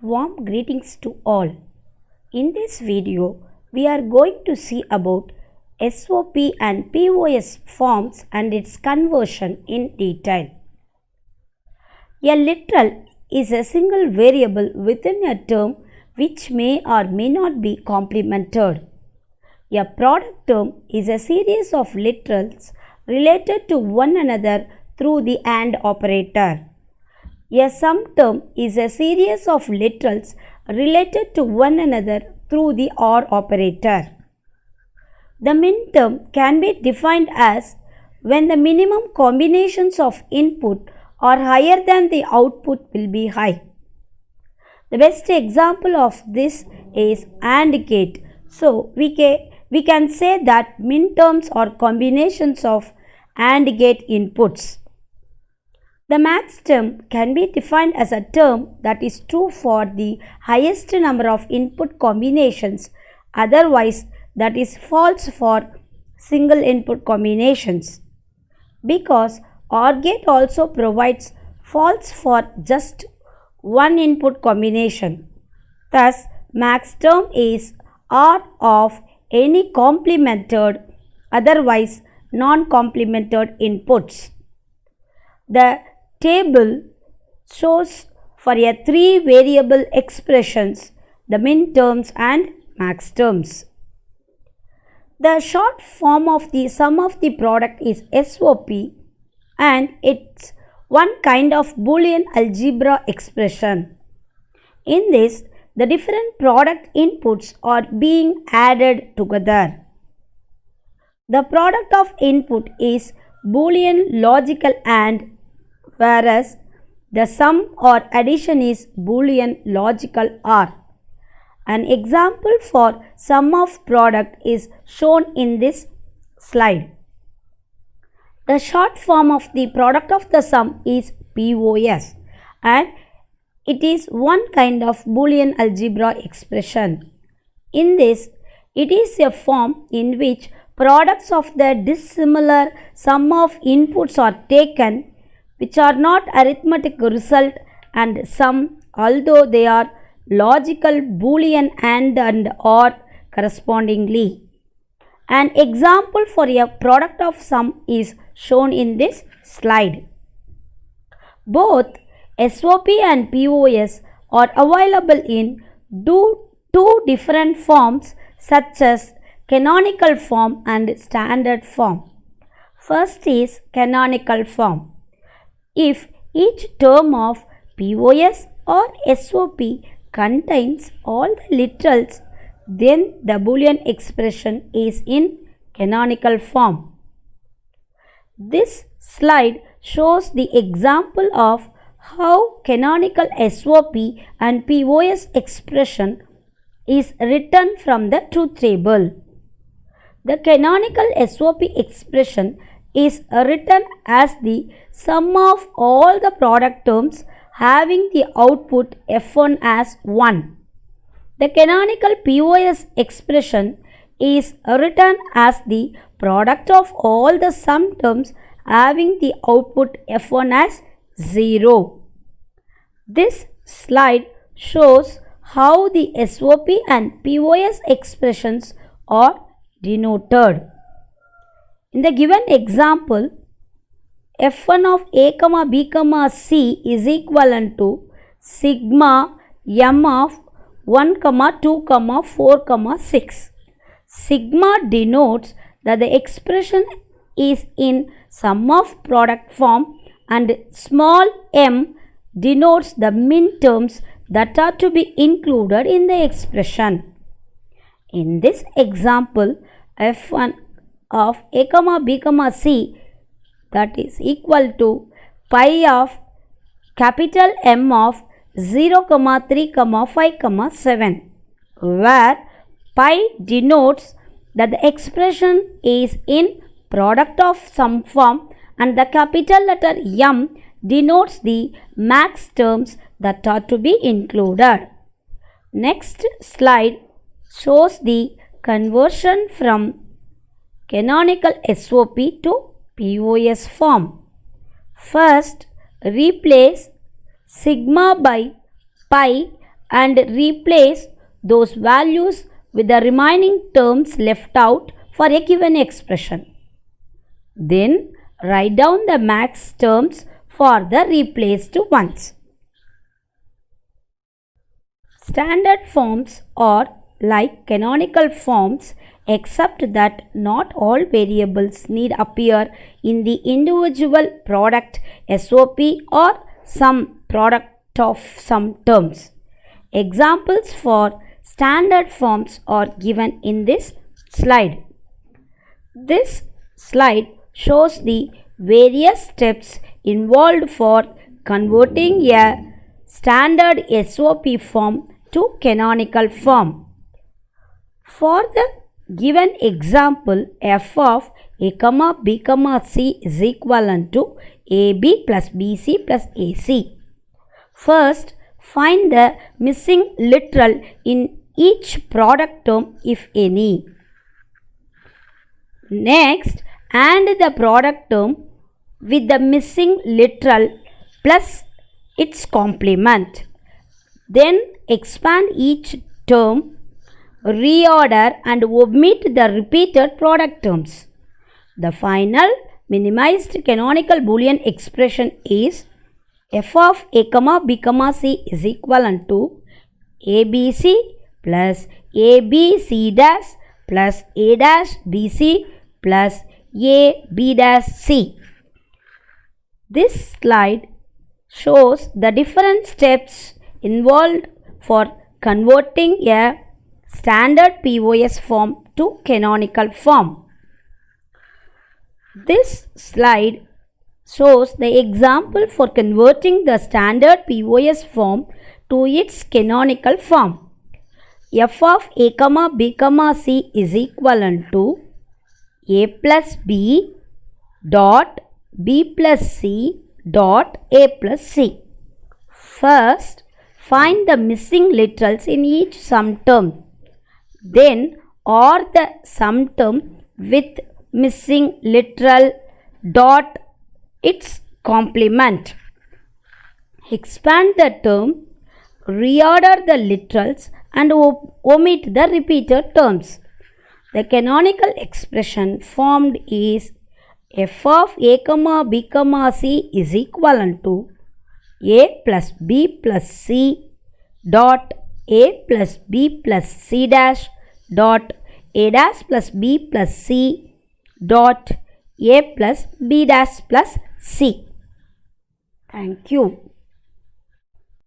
Warm greetings to all. In this video, we are going to see about SOP and POS forms and its conversion in detail. A literal is a single variable within a term which may or may not be complemented. A product term is a series of literals related to one another through the AND operator. A sum term is a series of literals related to one another through the OR operator. The min term can be defined as when the minimum combinations of input are higher than the output will be high. The best example of this is AND gate. So we can say that min terms are combinations of AND gate inputs. The max term can be defined as a term that is true for the highest number of input combinations, otherwise that is false for single input combinations. Because OR gate also provides false for just one input combination. Thus, max term is OR of any complemented, otherwise non-complemented inputs. The table shows for a three variable expressions the min terms and max terms. The short form of the sum of the product is SOP and it's one kind of Boolean algebra expression. In this, the different product inputs are being added together. The product of input is Boolean logical AND, whereas the sum or addition is Boolean logical OR. An example for sum of product is shown in this slide. The short form of the product of the sum is POS and it is one kind of Boolean algebra expression. In this, it is a form in which products of the dissimilar sum of inputs are taken which are not arithmetic result and sum, although they are logical Boolean and OR correspondingly. An example for a product of sum is shown in this slide. Both SOP and POS are available in two different forms such as canonical form and standard form. First is canonical form. If each term of POS or SOP contains all the literals, then the Boolean expression is in canonical form. This slide shows the example of how canonical SOP and POS expression is written from the truth table. The canonical SOP expression is written as the sum of all the product terms having the output F1 as 1. The canonical POS expression is written as the product of all the sum terms having the output F1 as 0. This slide shows how the SOP and POS expressions are denoted. In the given example, F1 of A, B, C is equivalent to sigma m of 1, 2, 4, 6. Sigma denotes that the expression is in sum of product form and small m denotes the min terms that are to be included in the expression. In this example, F1 of A, B, C that is equal to pi of capital M of 0, 3, 5, 7, where pi denotes that the expression is in product of sum form and the capital letter M denotes the max terms that are to be included. Next slide shows the conversion from canonical SOP to POS form. First, replace sigma by pi and replace those values with the remaining terms left out for a given expression. Then write down the max terms for the replaced ones. Standard forms are like canonical forms except that not all variables need appear in the individual product SOP or some product of some terms. Examples for standard forms are given in this slide. This slide shows the various steps involved for converting a standard SOP form to canonical form. For the given example, f of a comma b comma c is equivalent to ab plus bc plus ac. First, find the missing literal in each product term if any. Next, add the product term with the missing literal plus its complement. Then expand each term, reorder and omit the repeated product terms. The final minimized canonical Boolean expression is f of a comma b comma c is equivalent to abc plus abc dash plus a dash bc plus a b dash c. This slide shows the different steps involved for converting a standard POS form to canonical form. This slide shows the example for converting the standard POS form to its canonical form. F of a comma b comma c is equivalent to a plus b dot b plus c dot a plus c. First, find the missing literals in each sum term. Then OR the sum term with missing literal dot its complement. Expand the term, reorder the literals and omit the repeated terms. The canonical expression formed is f of a comma b comma c is equivalent to a plus b plus c dot a plus b plus c dash dot a dash plus b plus c dot a plus b dash plus c. Thank you.